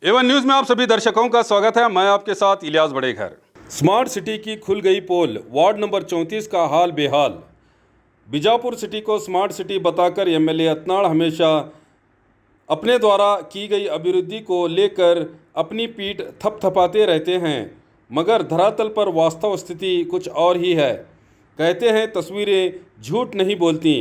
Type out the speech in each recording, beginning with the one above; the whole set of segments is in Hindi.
एवन न्यूज़ में आप सभी दर्शकों का स्वागत है। मैं आपके साथ इलियास बड़ेघर। स्मार्ट सिटी की खुल गई पोल, वार्ड नंबर 34 का हाल बेहाल। बीजापुर सिटी को स्मार्ट सिटी बताकर एमएलए अतनाड़ हमेशा अपने द्वारा की गई अभिवृद्धि को लेकर अपनी पीठ थपथपाते रहते हैं, मगर धरातल पर वास्तव स्थिति कुछ और ही है। कहते हैं तस्वीरें झूठ नहीं बोलती।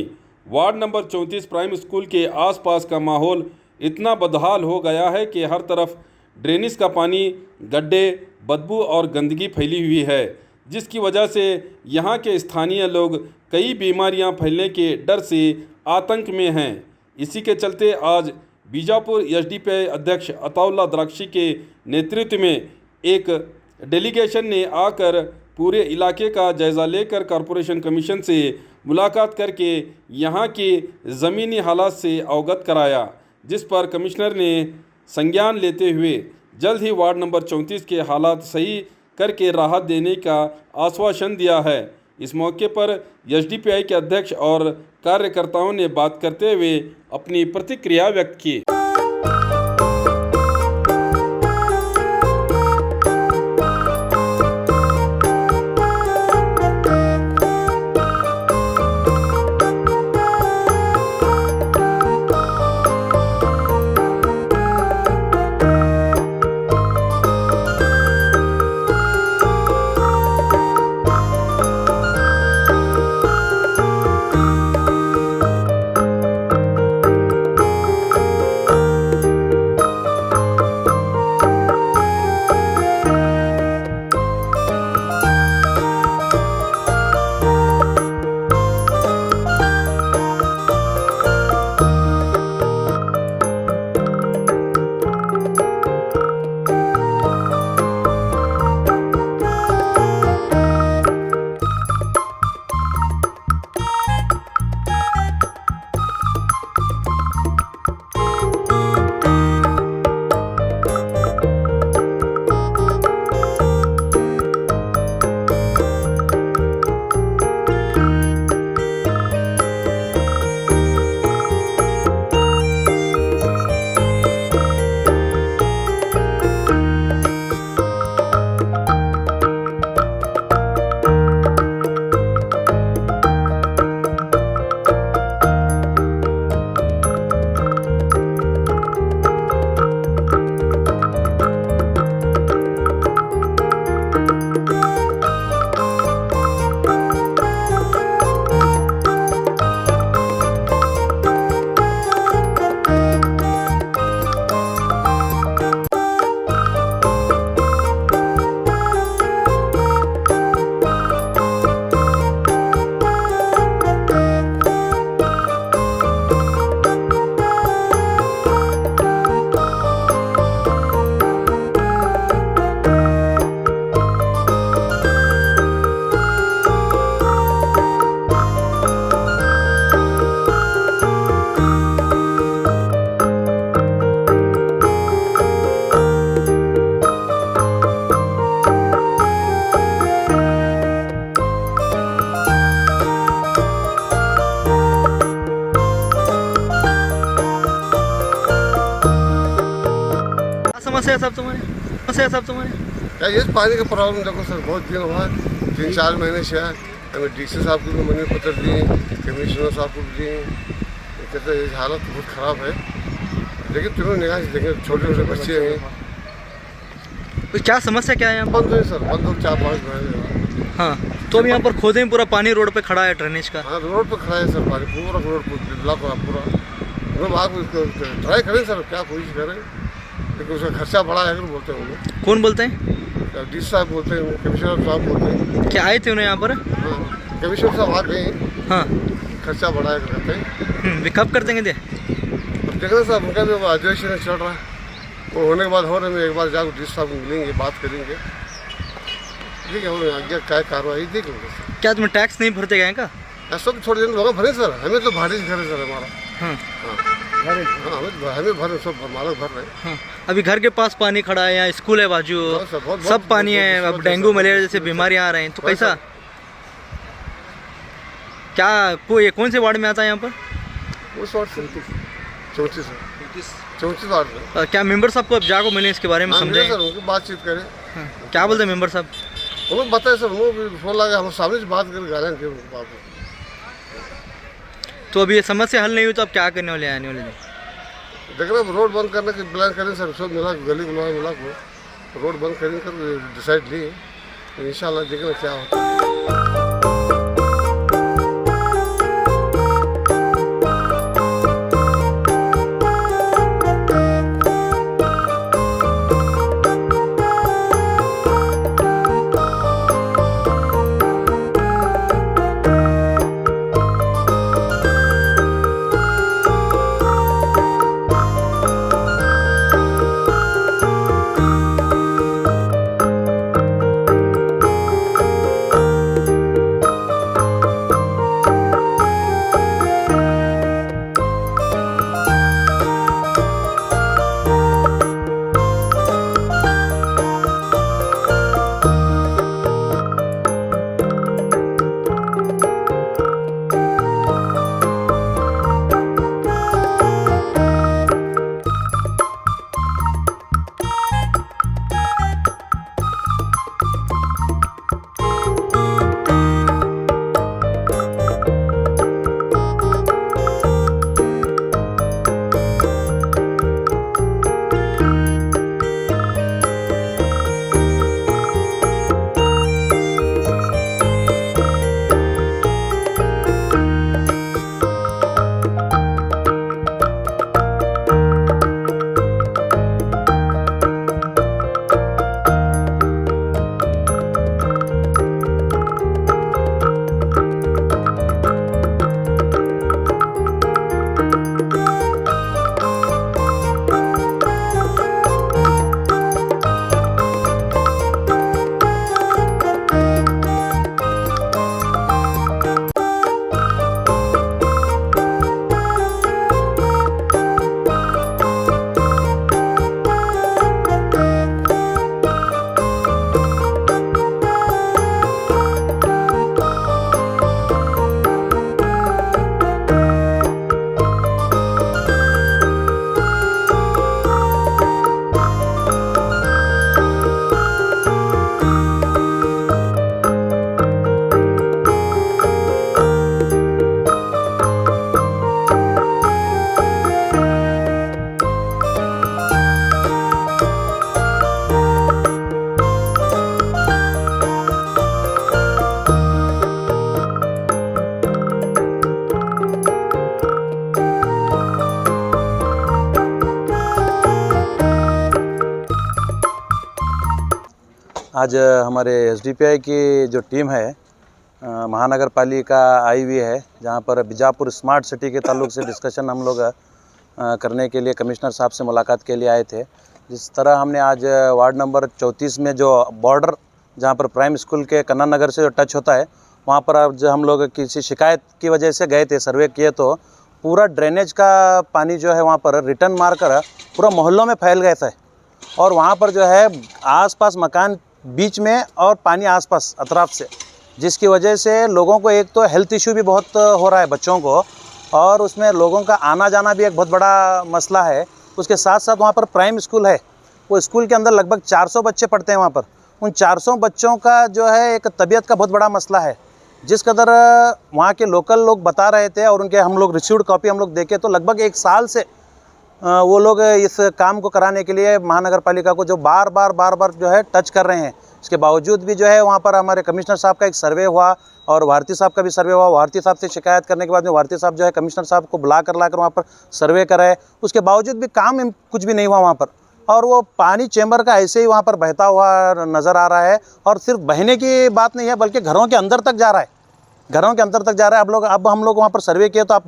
वार्ड नंबर 34 प्राइम स्कूल के आसपास का माहौल इतना बदहाल हो गया है कि हर तरफ ड्रेनेज का पानी, गड्ढे, बदबू और गंदगी फैली हुई है, जिसकी वजह से यहाँ के स्थानीय लोग कई बीमारियाँ फैलने के डर से आतंक में हैं। इसी के चलते आज बीजापुर एसडीपीआई अध्यक्ष अताउल्ला द्राक्षी के नेतृत्व में एक डेलीगेशन ने आकर पूरे इलाके का जायज़ा लेकर कॉरपोरेशन कमीशन से मुलाकात करके यहाँ के ज़मीनी हालात से अवगत कराया, जिस पर कमिश्नर ने संज्ञान लेते हुए जल्द ही वार्ड नंबर 34 के हालात सही करके राहत देने का आश्वासन दिया है। इस मौके पर एसडीपीआई के अध्यक्ष और कार्यकर्ताओं ने बात करते हुए अपनी प्रतिक्रिया व्यक्त की। समस्या सब तुम्हारे क्या ये पानी का प्रॉब्लम देखो सर, बहुत दिन हुआ 3-4 महीने से है। हमें डीसी साहब को भी मनी पत्र दिए, कमिश्नर साहब को भी दिए। कहते हैं हालत बहुत ख़राब है, लेकिन तुम्हें निगाह से देखें, छोटे छोटे बच्चे हैं। तो क्या समस्या क्या है यहाँ? बंद हुई सर, बंद हो 4-5 महीने। हाँ, तो अब यहाँ पर खोदे पूरा पानी रोड पे खड़ा है ड्रेनेज का। हाँ, रोड पर खड़ा है सर, पानी पूरा रोड पर ब्लॉक हुआ पूरा। हम आप ट्राई करें सर, क्या कोशिश करें, लेकिन उसका खर्चा बड़ा है बोलते हैं। कौन बोलते हैं? डीसी साहब बोलते हैं, कमिश्नर साहब बोलते हैं। क्या आए थे उन्हें यहाँ पर? हाँ, कमिश्नर साहब आ गए। हाँ, खर्चा बड़ा है कहते हैं। वे कब कर देंगे? देखना साहब, उनका भी अधिवेशन चल रहा है, वो होने के बाद होने में एक बार जाकर डीसी साहब मिलेंगे, बात करेंगे, ठीक है, आगे क्या कार्रवाई देख लेंगे। क्या तुम्हें टैक्स नहीं भरते गए का? ऐसा तो थोड़े दिन होगा भरे सर, हमें तो भाड़े से घर है सर हमारा। हाँ, हमें भर सब मालक भर रहे हैं। हाँ, अभी घर के पास पानी खड़ा है, यहाँ स्कूल है बाजू, सब पानी है। अब डेंगू मलेरिया जैसे बीमारियाँ आ रही हैं, तो कैसा क्या कोई कौन से वार्ड में आता है यहाँ पर? उस वार्ड से 34 वार्ड में। क्या मेंबर साहब को अब जाको मिले इसके बारे में हाँ, समझे? सर उनको बातचीत करें। हाँ, क्या बोलते हैं मेंबर साहब? उनको बताए सर, उनको फोन लगा, हम सामने से बात कर गालियाँ की बात। तो अभी ये समस्या हल नहीं हुई तो अब क्या करने वाले आने वाले दिन? देख रहे रोड बंद करने की प्लान करें सर, सब मिला गली मिला को रोड बंद करेंगे कर डिसाइड ली, इंशाल्लाह देखना क्या होता है। आज हमारे एसडीपीआई की जो टीम है महानगर पालिका आई हुई है, जहां पर बीजापुर स्मार्ट सिटी के ताल्लुक से डिस्कशन हम लोग करने के लिए कमिश्नर साहब से मुलाकात के लिए आए थे। जिस तरह हमने आज वार्ड नंबर 34 में जो बॉर्डर जहां पर प्राइम स्कूल के कन्ना नगर से जो टच होता है, वहां पर आज हम लोग किसी शिकायत की वजह से गए थे, सर्वे किए तो पूरा ड्रेनेज का पानी जो है वहाँ पर रिटर्न मारकर पूरा मोहल्लों में फैल गए थे। और वहाँ पर जो है आसपास मकान बीच में और पानी आसपास अतराफ से, जिसकी वजह से लोगों को एक तो हेल्थ इशू भी बहुत हो रहा है बच्चों को, और उसमें लोगों का आना जाना भी एक बहुत बड़ा मसला है। उसके साथ साथ वहाँ पर प्राइम स्कूल है, वो स्कूल के अंदर लगभग 400 बच्चे पढ़ते हैं वहाँ पर। उन 400 बच्चों का जो है एक तबीयत का बहुत बड़ा मसला है। जिस कदर वहाँ के लोकल लोग बता रहे थे और उनके हम लोग रिसीव्ड कॉपी हम लोग देखे तो लगभग 1 साल से वो लोग इस काम को कराने के लिए महानगर पालिका को जो बार बार जो है टच कर रहे हैं। इसके बावजूद भी जो है वहाँ पर हमारे कमिश्नर साहब का एक सर्वे हुआ और भारती साहब का भी सर्वे हुआ। भारती साहब से शिकायत करने के बाद में भारती साहब जो है कमिश्नर साहब को बुला कर लाकर वहाँ पर सर्वे कराए, उसके बावजूद भी काम कुछ भी नहीं हुआ वहाँ पर। और वो पानी चैम्बर का ऐसे ही वहाँ पर बहता हुआ नज़र आ रहा है, और सिर्फ बहने की बात नहीं है बल्कि घरों के अंदर तक जा रहा है, घरों के अंदर तक जा रहा है। अब हम लोग वहाँ पर सर्वे किए तो आप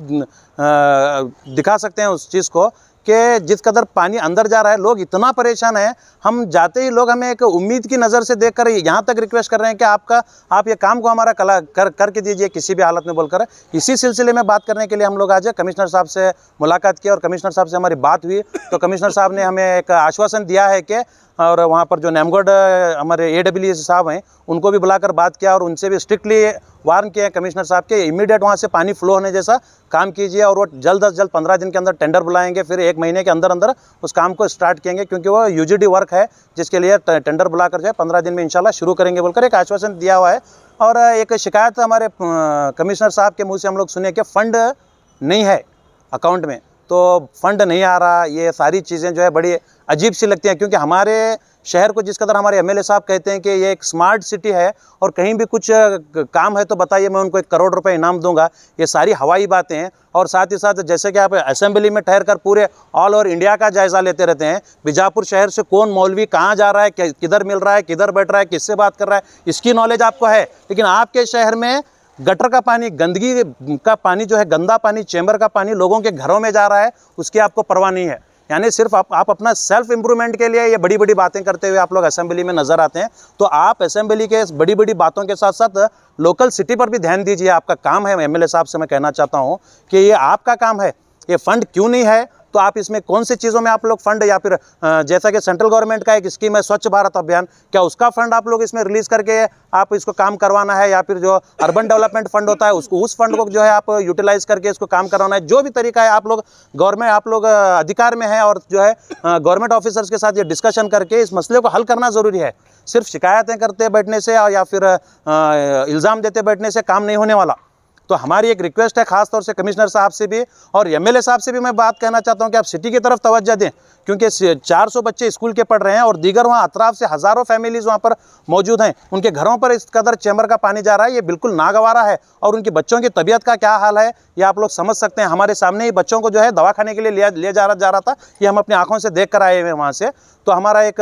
दिखा सकते हैं उस चीज़ को कि जिस कदर पानी अंदर जा रहा है, लोग इतना परेशान है। हम जाते ही लोग हमें एक उम्मीद की नज़र से देखकर यहाँ तक रिक्वेस्ट कर रहे हैं कि आप ये काम को हमारा करके दीजिए किसी भी हालत में बोलकर। इसी सिलसिले में बात करने के लिए हम लोग आज कमिश्नर साहब से मुलाकात की और कमिश्नर साहब से हमारी बात हुई। तो कमिश्नर साहब ने हमें एक आश्वासन दिया है कि, और वहाँ पर जो नेमगढ़ हमारे AWS साहब हैं उनको भी बुलाकर बात किया और उनसे भी स्ट्रिक्टली वार्न किया कमिश्नर साहब के इमीडिएट वहाँ से पानी फ्लो होने जैसा काम कीजिए। और वो जल्द से जल्द 15 दिन के अंदर टेंडर बुलाएंगे, फिर 1 महीने के अंदर अंदर उस काम को स्टार्ट करेंगे, क्योंकि वो UGD वर्क है जिसके लिए टेंडर बुलाकर जो है 15 दिन में इंशाल्लाह शुरू करेंगे बोलकर एक आश्वासन दिया हुआ है। और एक शिकायत हमारे कमिश्नर साहब के मुँह से हम लोग सुने कि फ़ंड नहीं है अकाउंट में, तो फंड नहीं आ रहा। ये सारी चीज़ें जो है बड़ी अजीब सी लगती हैं, क्योंकि हमारे शहर को जिस कदर हमारे MLA साहब कहते हैं कि ये एक स्मार्ट सिटी है और कहीं भी कुछ काम है तो बताइए, मैं उनको 1 करोड़ रुपए इनाम दूंगा। ये सारी हवाई बातें हैं। और साथ ही साथ जैसे कि आप असेंबली में ठहर कर पूरे ऑल ओवर इंडिया का जायज़ा लेते रहते हैं, बीजापुर शहर से कौन मौलवी कहाँ जा रहा है, किधर मिल रहा है, किधर बैठ रहा है, किससे बात कर रहा है, इसकी नॉलेज आपको है। लेकिन आपके शहर में गटर का पानी, गंदगी का पानी जो है, गंदा पानी, चैम्बर का पानी लोगों के घरों में जा रहा है, उसकी आपको परवाह नहीं है। यानी सिर्फ आप अपना सेल्फ इम्प्रूवमेंट के लिए ये बड़ी बड़ी बातें करते हुए आप लोग असेंबली में नज़र आते हैं। तो आप असेंबली के इस बड़ी बड़ी बातों के साथ साथ लोकल सिटी पर भी ध्यान दीजिए। आपका काम है। MLA साहब से मैं कहना चाहता हूँ कि ये आपका काम है। ये फंड क्यों नहीं है, तो आप इसमें कौन सी चीज़ों में आप लोग फंड, या फिर जैसा कि सेंट्रल गवर्नमेंट का एक स्कीम है स्वच्छ भारत अभियान, क्या उसका फंड आप लोग इसमें रिलीज़ करके आप इसको काम करवाना है, या फिर जो अर्बन डेवलपमेंट फंड होता है उसको, उस फंड को जो है आप यूटिलाइज़ करके इसको काम करवाना है। जो भी तरीका है आप लोग गवर्नमेंट, आप लोग अधिकार में हैं और जो है गवर्नमेंट ऑफिसर्स के साथ ये डिस्कशन करके इस मसले को हल करना ज़रूरी है। सिर्फ शिकायतें करते बैठने से या फिर इल्ज़ाम देते बैठने से काम नहीं होने वाला। तो हमारी एक रिक्वेस्ट है खास तौर से कमिश्नर साहब से भी और MLA साहब से भी मैं बात कहना चाहता हूं कि आप सिटी की तरफ तवज्जो दें, क्योंकि 400 बच्चे स्कूल के पढ़ रहे हैं और दीगर वहां अतराफ से हज़ारों फैमिलीज़ वहां पर मौजूद हैं। उनके घरों पर इस कदर चैम्बर का पानी जा रहा है, ये बिल्कुल नागवारा है। और उनके बच्चों की तबीयत का क्या हाल है ये आप लोग समझ सकते हैं। हमारे सामने ही बच्चों को जो है दवाखाने के लिए ले जा रहा था, ये हम अपनी आँखों से देख कर आए हुए वहाँ से। तो हमारा एक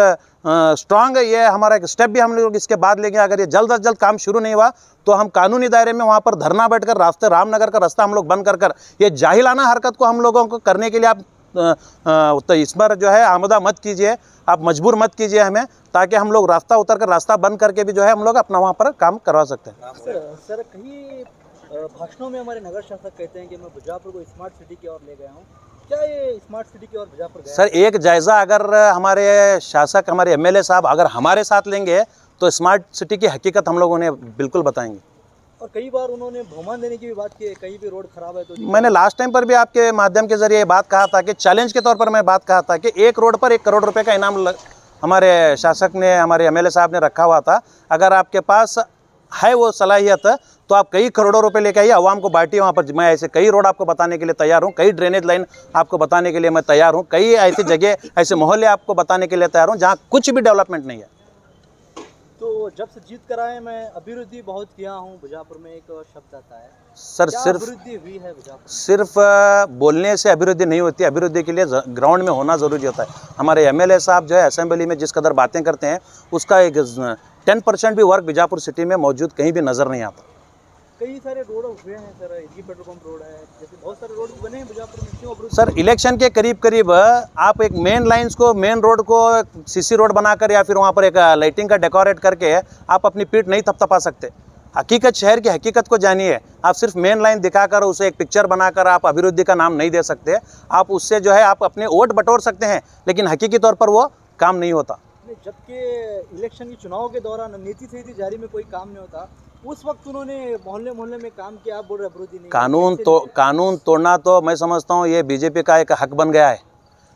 स्ट्रांग ये हमारा एक स्टेप भी हम लोग इसके बाद लेंगे। अगर ये जल्द से जल्द काम शुरू नहीं हुआ तो हम कानूनी दायरे में वहाँ पर धरना बैठकर रास्ते, रामनगर का रास्ता हम लोग बंद कर ये जाहिलाना हरकत को हम लोगों को करने के लिए आप तो इस बार जो है आमदा मत कीजिए, आप मजबूर मत कीजिए हमें, ताकि हम लोग रास्ता उतर कर रास्ता बंद करके भी जो है हम लोग अपना वहाँ पर काम करवा सकते हैं। सर कहीं भाषणों में हमारे नगर शासक कहते हैं कि मैं बीजापुर को स्मार्ट सिटी की ओर ले गया हूँ, क्या ये स्मार्ट सिटी की ओर बीजापुर गया? सर एक जायज़ा अगर हमारे शासक, हमारे MLA साहब अगर हमारे साथ लेंगे तो स्मार्ट सिटी की हकीकत हम लोग उन्हें बिल्कुल बताएंगे। और कई बार उन्होंने बहुमान देने की भी बात की है, कहीं भी रोड खराब है तो। मैंने लास्ट टाइम पर भी आपके माध्यम के जरिए बात कहा था कि चैलेंज के तौर पर मैं बात कहा था कि एक रोड पर 1 करोड़ रुपए का इनाम हमारे शासक ने, हमारे MLA साहब ने रखा हुआ था। अगर आपके पास है वो सलाहियत तो आप कई करोड़ों रुपए लेके आइए, आवाम को बांटिए। वहाँ पर मैं ऐसे कई रोड आपको बताने के लिए तैयार हूँ, कई ड्रेनेज लाइन आपको बताने के लिए मैं तैयार हूँ, कई ऐसी जगह, ऐसे मोहल्ले आपको बताने के लिए तैयार हूँ जहाँ कुछ भी डेवलपमेंट नहीं है। तो जब से जीत कर आए मैं अभिवृद्धि बहुत किया हूँ, बीजापुर में एक शब्द आता है सर, सिर्फ अभिवृद्धि हुई है बीजापुर? सिर्फ बोलने से अभिवृद्धि नहीं होती, अभिवृद्धि के लिए ग्राउंड में होना ज़रूरी होता है। हमारे MLA साहब जो है असेंबली में जिस कदर बातें करते हैं उसका एक 10% भी वर्क बीजापुर सिटी में मौजूद कहीं भी नज़र नहीं आता। कई सारे रोड हुए हैं sir, LG petrol pump road है, जैसे बहुत सारे रोड बने हैं बीजापुर में, क्यों? सर इलेक्शन के करीब करीब आप एक मेन लाइंस को, मेन रोड को CC रोड बनाकर या फिर वहाँ पर एक लाइटिंग का डेकोरेट करके आप अपनी पीठ नहीं थपथपा सकते। हकीकत, शहर की हकीकत को जानिए। आप सिर्फ मेन लाइन दिखाकर उसे एक पिक्चर बनाकर आप अभिवृद्धि का नाम नहीं दे सकते। आप उससे जो है आप अपने वोट बटोर सकते हैं, लेकिन हकीकी तौर पर वो काम नहीं होता। जबकि इलेक्शन के चुनाव के दौरान नीति संहिता जारी में कोई काम नहीं होता, उस वक्त उन्होंने मोहल्ले मोहल्ले में काम किया, आप बोल रहे अभिवृद्धि नहीं। कानून तोड़ना तो मैं समझता हूँ ये BJP का एक हक बन गया है,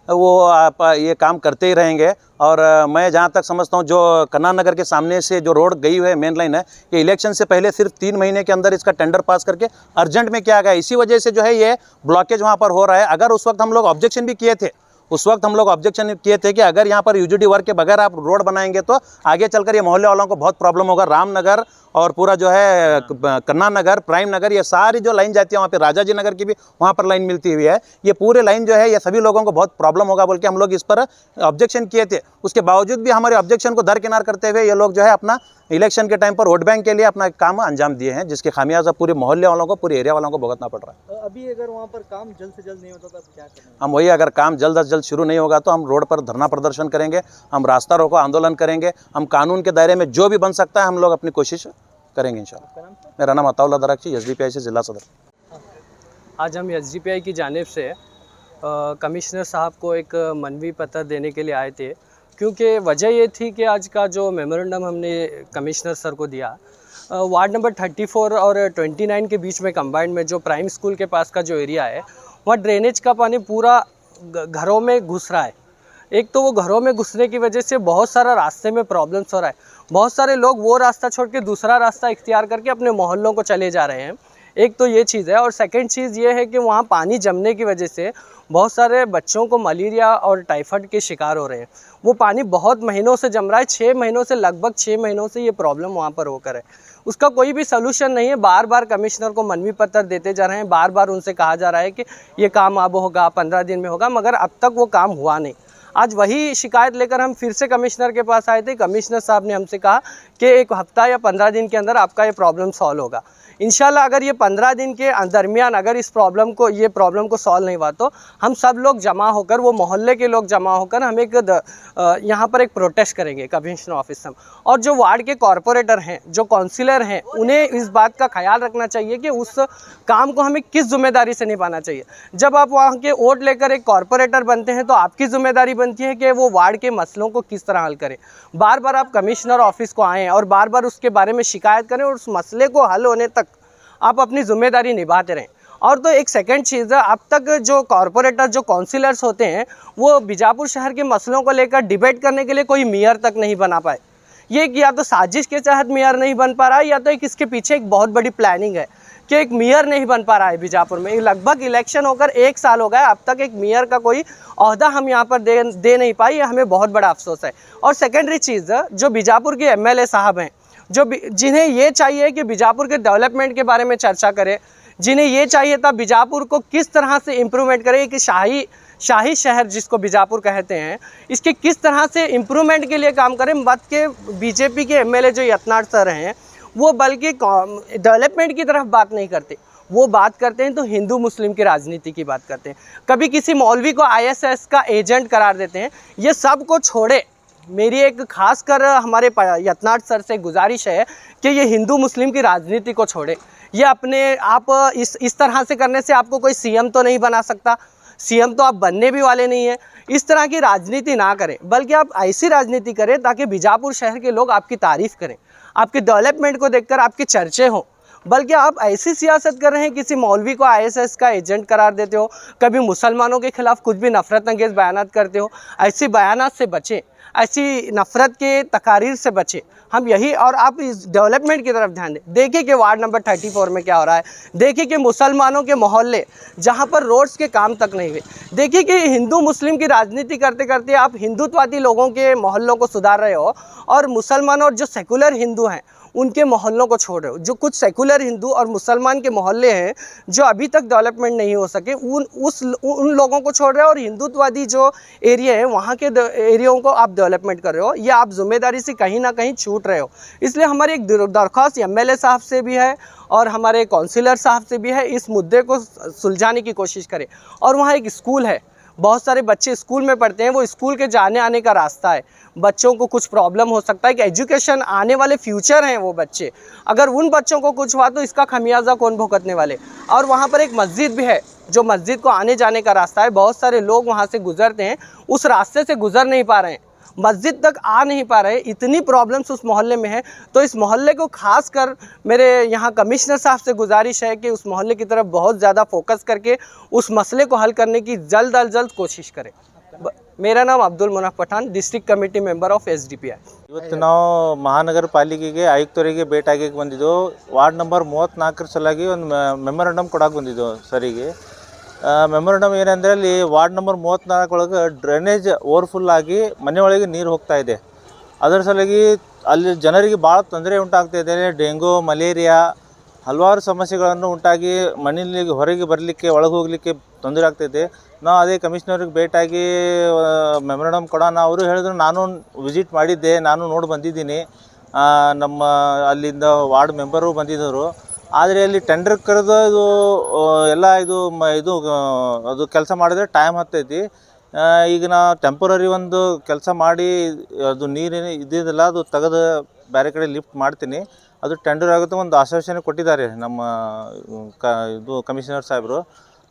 वो आप ये काम करते ही रहेंगे। और मैं जहाँ तक समझता हूँ जो कन्नान नगर के सामने से जो रोड गई हुई है मेन लाइन है, ये इलेक्शन से पहले सिर्फ 3 महीने के अंदर इसका टेंडर पास करके अर्जेंट में किया गया। इसी वजह से जो है ये ब्लॉकेज वहाँ पर हो रहा है। अगर उस वक्त हम लोग ऑब्जेक्शन भी किए थे, कि अगर यहाँ पर UGD वर्क के बगैर आप रोड बनाएंगे तो आगे चलकर ये मोहल्ले वालों को बहुत प्रॉब्लम होगा। रामनगर और पूरा जो है कन्ना नगर, प्राइम नगर, ये सारी जो लाइन जाती है वहाँ पे राजा जी नगर की भी वहाँ पर लाइन मिलती हुई है। ये पूरे लाइन जो है ये सभी लोगों को बहुत प्रॉब्लम होगा बोल के हम लोग इस पर ऑब्जेक्शन किए थे। उसके बावजूद भी हमारे ऑब्जेक्शन को दरकिनार करते हुए ये लोग जो है अपना इलेक्शन के टाइम पर वोट बैंक के लिए अपना काम अंजाम दिए हैं, जिसके खामियाजा पूरे मोहल्ले वालों को, पूरे एरिया वालों को भुगतना पड़ रहा है। अभी अगर वहाँ पर काम जल्द से जल्द नहीं होता तो अब क्या करेंगे? हम वही, अगर काम जल्द से जल्द शुरू नहीं होगा तो हम रोड पर धरना प्रदर्शन करेंगे, हम रास्ता रोको आंदोलन करेंगे, हम कानून के दायरे में जो भी बन सकता है हम लोग अपनी कोशिश करेंगे इंशाल्लाह। आपका नाम सर? मेरा नाम अताउल्लाह दराक्षी, SDPI से जिला सदर। आज हम SDPI की जानिब से कमिश्नर साहब को एक मनवी पत्र देने के लिए आए थे, क्योंकि वजह ये थी कि आज का जो मेमोरेंडम हमने कमिश्नर सर को दिया, वार्ड नंबर 34 और 29 के बीच में कंबाइंड में जो प्राइम स्कूल के पास का जो एरिया है वहाँ ड्रेनेज का पानी पूरा घरों में घुस रहा है। एक तो वो घरों में घुसने की वजह से बहुत सारा रास्ते में प्रॉब्लम्स हो रहा है। बहुत सारे लोग वो रास्ता छोड़ के दूसरा रास्ता इख्तियार करके अपने मोहल्लों को चले जा रहे हैं। एक तो ये चीज़ है, और सेकंड चीज़ ये है कि वहाँ पानी जमने की वजह से बहुत सारे बच्चों को मलेरिया और टाइफाइड के शिकार हो रहे हैं। वो पानी बहुत महीनों से जम रहा है, 6 महीनों से, लगभग 6 महीनों से ये प्रॉब्लम वहाँ पर होकर है। उसका कोई भी सलूशन नहीं है। बार बार कमिश्नर को मनवी पत्र देते जा रहे हैं, बार बार उनसे कहा जा रहा है कि ये काम अब होगा, 15 दिन में होगा, मगर अब तक वो काम हुआ नहीं। आज वही शिकायत लेकर हम फिर से कमिश्नर के पास आए थे। कमिश्नर साहब ने हमसे कहा कि 1 हफ्ता या 15 दिन के अंदर आपका ये प्रॉब्लम सॉल्व होगा। इंशाल्लाह अगर ये 15 दिन के दरमियान अगर इस प्रॉब्लम को सॉल्व नहीं हुआ तो हम सब लोग जमा होकर, वो मोहल्ले के लोग जमा होकर हम एक यहाँ पर एक प्रोटेस्ट करेंगे कमिश्नर ऑफिस में। और जो वार्ड के कॉरपोरेटर हैं, जो काउंसिलर हैं, उन्हें इस बात का ख्याल रखना चाहिए कि उस काम को हमें किस जिम्मेदारी से निभाना चाहिए। जब आप वहाँ के वोट लेकर एक कॉरपोरेटर बनते हैं तो आपकी जिम्मेदारी बनती है कि वो वार्ड के मसलों को किस तरह हल करें। बार बार आप कमिश्नर ऑफिस को आएँ और बार बार उसके बारे में शिकायत करें और उस मसले को हल होने तक आप अपनी जिम्मेदारी निभाते रहें। और तो एक सेकंड चीज़ है, अब तक जो कॉरपोरेटर, जो काउंसिलर्स होते हैं, वो बीजापुर शहर के मसलों को लेकर डिबेट करने के लिए कोई मेयर तक नहीं बना पाए। ये या तो साजिश के तहत मेयर नहीं बन पा रहा है, या तो इसके पीछे एक बहुत बड़ी प्लानिंग है कि एक मेयर नहीं बन पा रहा है बीजापुर में। लगभग इलेक्शन होकर 1 साल हो गया, अब तक एक मेयर का कोई ओहदा हम यहाँ पर दे नहीं पाए। ये हमें बहुत बड़ा अफसोस है। और सेकेंडरी चीज़, जो बीजापुर के MLA साहब हैं, जिन्हें ये चाहिए कि बीजापुर के डेवलपमेंट के बारे में चर्चा करें, जिन्हें ये चाहिए था बीजापुर को किस तरह से इम्प्रूवमेंट करें, कि शाही शहर जिसको बीजापुर कहते हैं, इसके किस तरह से इम्प्रूवमेंट के लिए काम करें। मत के बीजेपी के MLA जो यत्नाड़ सर हैं, वो बल्कि डेवलपमेंट की तरफ बात नहीं करते, वो बात करते हैं तो हिंदू मुस्लिम की राजनीति की बात करते हैं। कभी किसी मौलवी को ISS का एजेंट करार देते हैं। ये सब को छोड़े, मेरी एक खासकर हमारे यत्नाड़ सर से गुजारिश है कि ये हिंदू मुस्लिम की राजनीति को छोड़े। ये अपने आप इस तरह से करने से आपको कोई CM तो नहीं बना सकता, CM तो आप बनने भी वाले नहीं हैं। इस तरह की राजनीति ना करें, बल्कि आप ऐसी राजनीति करें ताकि बीजापुर शहर के लोग आपकी तारीफ़ करें, आपके डेवलपमेंट को देखकर आपके चर्चे हों। बल्कि आप ऐसी सियासत कर रहे हैं, किसी मौलवी को ISS का एजेंट करार देते हो, कभी मुसलमानों के खिलाफ कुछ भी नफरत अंगेज़ बयानात करते हो। ऐसी बयानात से बचें, ऐसी नफ़रत के तकारीर से बचें। हम यही, और आप इस डेवलपमेंट की तरफ ध्यान दें। देखिए कि वार्ड नंबर 34 में क्या हो रहा है, देखिए कि मुसलमानों के मोहल्ले जहां पर रोड्स के काम तक नहीं हुए, देखिए कि हिंदू मुस्लिम की राजनीति करते करते आप हिंदुत्ववादी लोगों के मोहल्लों को सुधार रहे हो, और मुसलमान और जो सेकुलर हिंदू हैं उनके मोहल्लों को छोड़ रहे हो। जो कुछ सेकुलर हिंदू और मुसलमान के मोहल्ले हैं जो अभी तक डेवलपमेंट नहीं हो सके, उन लोगों को छोड़ रहे हो, और हिंदुत्ववादी जो एरिया है वहाँ के एरियाओं को आप डेवलपमेंट कर रहे हो। ये आप जिम्मेदारी से कहीं ना कहीं छूट रहे हो। इसलिए हमारी एक दरख्वास्त MLA साहब से भी है और हमारे काउंसिलर साहब से भी है, इस मुद्दे को सुलझाने की कोशिश करें। और वहाँ एक स्कूल है, बहुत सारे बच्चे स्कूल में पढ़ते हैं, वो स्कूल के जाने आने का रास्ता है। बच्चों को कुछ प्रॉब्लम हो सकता है कि एजुकेशन आने वाले फ्यूचर हैं वो बच्चे, अगर उन बच्चों को कुछ हुआ तो इसका खमियाजा कौन भुगतने वाले। और वहाँ पर एक मस्जिद भी है, जो मस्जिद को आने जाने का रास्ता है, बहुत सारे लोग वहाँ से गुजरते हैं, उस रास्ते से गुजर नहीं पा रहे हैं, मस्जिद तक आ नहीं पा रहे। इतनी प्रॉब्लम्स उस मोहल्ले में है। तो इस मोहल्ले को खास कर मेरे यहाँ कमिश्नर साहब से गुजारिश है कि उस मोहल्ले की तरफ बहुत ज़्यादा फोकस करके उस मसले को हल करने की जल्द अज जल्द कोशिश करें। मेरा नाम Abdul Munaf Pathan, district committee member of SDPI। ಇವತ್ತು ನಾವು ಮಹಾನಗರ ಪಾಲಿಕೆಗೆ ಆಯುಕ್ತರಿಗೆ ಭೇಟಿಯಾಗಿ ಬಂದಿದ್ದು, ವಾರ್ಡ್ ನಂಬರ್ 34 ಸಲಾಗಿ ಒಂದು ಮೆಮೊರಂಡಮ್ ಕೊಡಕ್ಕೆ ಬಂದಿದ್ದು ಸರಿಗೆ. ಮೆಮೊರಂಡಮ್ ಏನಂದರೆ, ಅಲ್ಲಿ ವಾರ್ಡ್ ನಂಬರ್ 34 ಒಳಗೆ ಡ್ರೈನೇಜ್ ಓವರ್ಫುಲ್ ಆಗಿ ಮನೆ ಒಳಗೆ ನೀರು ಹೋಗ್ತಾ ಇದೆ. ಅದರ ಸಲುವಾಗಿ ಅಲ್ಲಿ ಜನರಿಗೆ ಭಾಳ ತೊಂದರೆ ಉಂಟಾಗ್ತಾಯಿದೆ. ಡೆಂಗು, ಮಲೇರಿಯಾ ಹಲವಾರು ಸಮಸ್ಯೆಗಳನ್ನು ಉಂಟಾಗಿ ಮನೆಯಲ್ಲಿ ಹೊರಗೆ ಬರಲಿಕ್ಕೆ ಒಳಗೆ ಹೋಗಲಿಕ್ಕೆ ತೊಂದರೆ ಆಗ್ತೈತೆ. ನಾವು ಅದೇ ಕಮಿಷನರಿಗೆ ಭೇಟಿಯಾಗಿ ಮೆಮೊರಂಡಮ್ ಕೊಡೋಣ. ಅವರು ಹೇಳಿದ್ರು, ನಾನು ವಿಸಿಟ್ ಮಾಡಿದ್ದೆ, ನಾನು ನೋಡಿ ಬಂದಿದ್ದೀನಿ. ನಮ್ಮ ಅಲ್ಲಿಂದ ವಾರ್ಡ್ ಮೆಂಬರು ಬಂದಿದ್ದರು. ಆದರೆ ಅಲ್ಲಿ ಟೆಂಡರ್ ಕರೆದು ಇದು ಎಲ್ಲ ಇದು ಅದು ಕೆಲಸ ಮಾಡಿದ್ರೆ ಟೈಮ್ ಹತ್ತೈತಿ. ಈಗ ನಾವು ಟೆಂಪರರಿ ಒಂದು ಕೆಲಸ ಮಾಡಿ ಅದು ನೀರೇನು ಇದ್ದಿದ್ದಿಲ್ಲ, ಅದು ತೆಗೆದು ಬೇರೆ ಕಡೆ ಲಿಫ್ಟ್ ಮಾಡ್ತೀನಿ, ಅದು ಟೆಂಡರ್ ಆಗುತ್ತೆ ಒಂದು ಆಶ್ವಾಸನೆ ಕೊಟ್ಟಿದ್ದಾರೆ ನಮ್ಮ ಇದು ಕಮಿಷನರ್ ಸಾಹೇಬರು.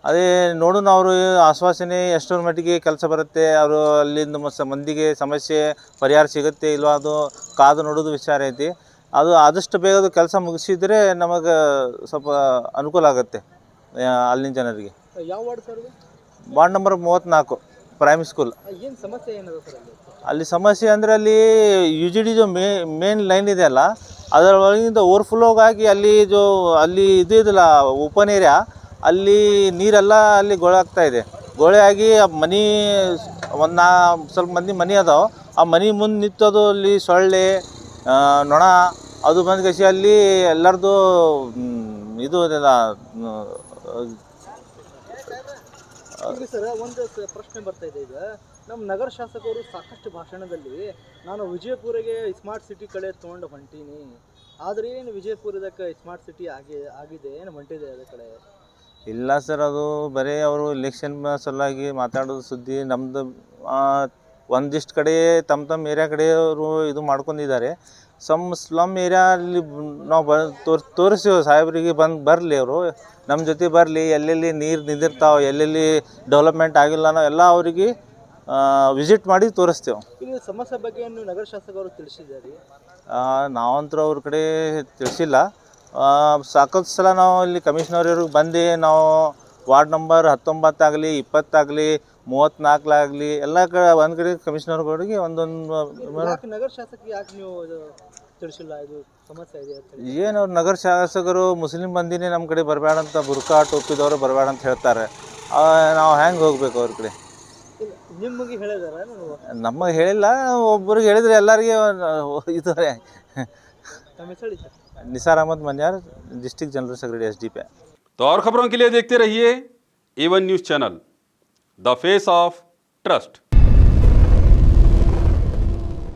ಅದೇ ನೋಡೋಣ ಅವರು ಆಶ್ವಾಸನೆ ಎಷ್ಟರ ಮಟ್ಟಿಗೆ ಕೆಲಸ ಬರುತ್ತೆ, ಅವರು ಅಲ್ಲಿಂದ ಮಂದಿಗೆ ಸಮಸ್ಯೆ ಪರಿಹಾರ ಸಿಗುತ್ತೆ ಇಲ್ವಾ, ಅದು ಕಾದು ನೋಡೋದು ವಿಚಾರ ಐತಿ. ಅದು ಆದಷ್ಟು ಬೇಗ ಅದು ಕೆಲಸ ಮುಗಿಸಿದರೆ ನಮಗೆ ಸ್ವಲ್ಪ ಅನುಕೂಲ ಆಗುತ್ತೆ ಅಲ್ಲಿನ ಜನರಿಗೆ. ಯಾವ ವಾರ್ಡ್ ಸರ್ ಇದು? Ward number 34 primary school. ಏನು ಸಮಸ್ಯೆ ಏನದ ಸರ್ ಅಲ್ಲಿ? ಅಲ್ಲಿ ಸಮಸ್ಯೆ ಅಂದರೆ ಅಲ್ಲಿ UGD जो ಮೇನ್ ಲೈನ್ ಇದೆ ಅಲ್ಲ, ಅದರೊಳಗಿಂದ ಓವರ್ಫ್ಲೋಗಾಗಿ ಅಲ್ಲಿ ಇದು ಇದಲ್ಲ ಓಪನ್ ಏರಿಯಾ, ಅಲ್ಲಿ ನೀರೆಲ್ಲ ಅಲ್ಲಿ ಗೊಳೆ ಆಗ್ತಾಯಿದೆ. ಗೊಳೆ ಆಗಿ ಮನೆ ಸ್ವಲ್ಪ ಮಂದಿ ಮನೆ ಅದಾವೆ, ಆ ಮನೆ ಮುಂದೆ ನಿಂತದು ಅಲ್ಲಿ ಸೊಳ್ಳೆ ನೊಣ ಅದು ಬಂದು ಕಸಿ ಅಲ್ಲಿ ಎಲ್ಲರದು ಇದು ಇದೆಲ್ಲ. ಈಗ ಸರ್ ಒಂದು ಪ್ರಶ್ನೆ ಬರ್ತಾ ಇದೆ. ಈಗ ನಮ್ಮ ನಗರ ಶಾಸಕರು ಸಾಕಷ್ಟು ಭಾಷಣದಲ್ಲಿ ನಾನು ವಿಜಯಪುರಿಗೆ ಸ್ಮಾರ್ಟ್ ಸಿಟಿ ಕಡೆ ತೊಗೊಂಡು ಹೊಂಟೀನಿ, ಆದರೆ ಏನು ವಿಜಯಪುರದಕ್ಕೆ ಸ್ಮಾರ್ಟ್ ಸಿಟಿ ಆಗಿದೆ ಏನು ಹೊಂಟಿದೆ ಅದ ಕಡೆ? ಇಲ್ಲ ಸರ್, ಅದು ಬರೀ ಅವರು ಇಲೆಕ್ಷನ್ ಸಲುವಾಗಿ ಮಾತಾಡೋದು ಸುದ್ದಿ. ನಮ್ಮದು ಒಂದಿಷ್ಟು ಕಡೆ ತಮ್ಮ ಏರಿಯಾ ಕಡೆಯವರು ಇದು ಮಾಡ್ಕೊಂಡಿದ್ದಾರೆ. ಸ್ಲಮ್ ಏರಿಯಾ ಅಲ್ಲಿ ನಾವು ತೋರಿಸ್ತೀವಿ ಸಾಹೇಬರಿಗೆ, ಬರಲಿ ಅವರು ನಮ್ಮ ಜೊತೆ ಬರಲಿ, ಎಲ್ಲೆಲ್ಲಿ ನೀರು ನಿಂದಿರ್ತಾವೆ, ಎಲ್ಲೆಲ್ಲಿ ಡೆವಲಪ್ಮೆಂಟ್ ಆಗಿಲ್ಲ ನಾವು ಎಲ್ಲ ಅವರಿಗೆ ವಿಸಿಟ್ ಮಾಡಿ ತೋರಿಸ್ತೇವೆ. ಇಲ್ಲಿ ಸಮಸ್ಯೆ ಬಗ್ಗೆ ನೀವು ನಗರ ಶಾಸಕರು ತಿಳಿಸಿದ್ದಾರೆ? ನಾವಂತೂ ಅವ್ರ ಕಡೆ ತಿಳಿಸಿಲ್ಲ. ಸಾಕಷ್ಟು ಸಲ ನಾವು ಇಲ್ಲಿ ಕಮಿಷನರ್ವ್ರಿಗೆ ಬಂದು ನಾವು ವಾರ್ಡ್ ನಂಬರ್ 19 ಆಗಲಿ 20 ಆಗಲಿ 34 ಆಗಲಿ ಎಲ್ಲ ಒಂದು ಕಡೆ ಕಮಿಷನರ್ಗಳಿಗೆ ಒಂದೊಂದು ನಗರ ಶಾಸಕ ಯಾಕೆ ನೀವು ತಿಳಿಸಿಲ್ಲ ಇದು ಸಮಸ್ಯೆ ಇದೆ ಅಂತ? ಏನು ಅವ್ರು ನಗರ ಶಾಸಕರು ಮುಸ್ಲಿಂ ಮಂದಿನೇ ನಮ್ಮ ಕಡೆ ಬರಬೇಡ ಅಂತ, ಬುರ್ಕಾ ಟೋಪಿದವರು ಬರಬೇಡ ಅಂತ ಹೇಳ್ತಾರೆ. ನಾವು ಹೆಂಗೆ ಹೋಗ್ಬೇಕು ಅವ್ರ ಕಡೆ? ನಿಮಗೆ ಹೇಳಿದಾರ? ನಮಗೆ ಹೇಳಿಲ್ಲ, ಒಬ್ಬರಿಗೆ ಹೇಳಿದ್ರೆ ಎಲ್ಲರಿಗೆ ಇದು. ನಮ್ಮ ಹೆಸರು Nisar Ahmed Maniyar, district general secretary SDPI। तो और खबरों के लिए देखते रहिए A1 news channel, the face of trust.